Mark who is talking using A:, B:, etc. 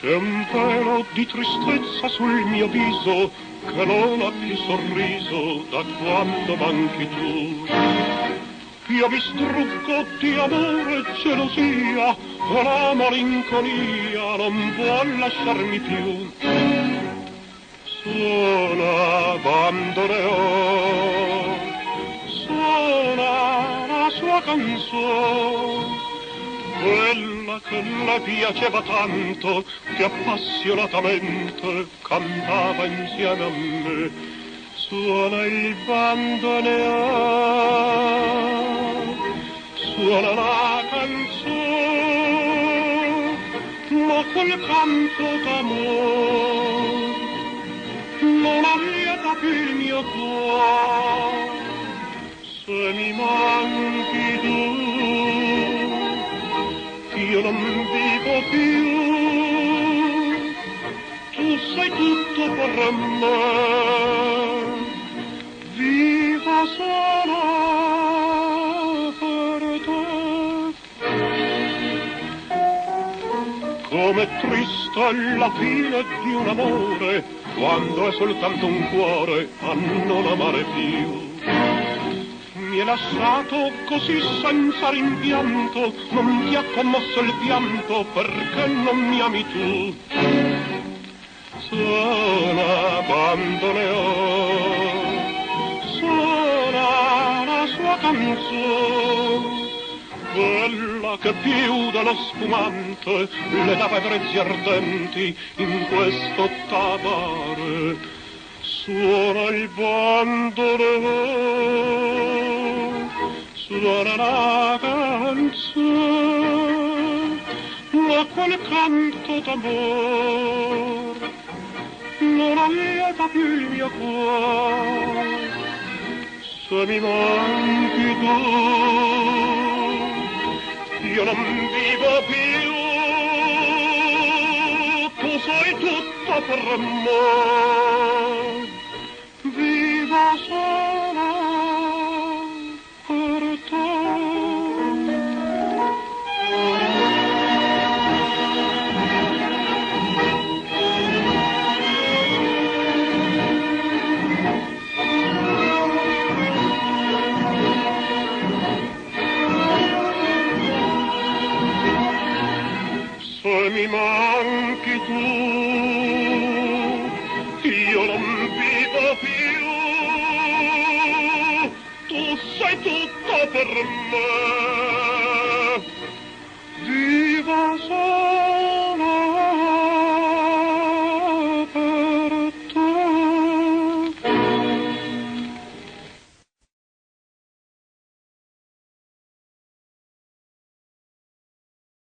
A: C'è un velo di tristezza sul mio viso che non ha più sorriso da quando manchi tu. Io mi struggo di amore e gelosia e la malinconia non vuol lasciarmi più. Suona bandoneon, suona la sua canzone, quella che le piaceva tanto, che appassionatamente cantava insieme a me. Suona il bandoneon, suona la canzone, ma quel canto d'amore non allieta più il mio cuore. Se mi manchi tu, io non vivo più, tu sei tutto per me, vivo solo per te. Come triste è la fine di un amore, quando è soltanto un cuore a non amare più. Mi hai lasciato così senza rimpianto, non ti ha commosso il pianto perché non mi ami tu. Suona bandoneon, suona la sua canzone, quella che più dello spumante le dava brezzi ardenti in questo tabare. Suona il bandoneon, suona la canzone, ma quel canto d'amore non allieta più il mio cuore. Se mi manchi tu, io non vivo più, tu sei tutto per me, vivo solo per te. Se mi manchi tu, io non vivo più, tu sei tutto per me.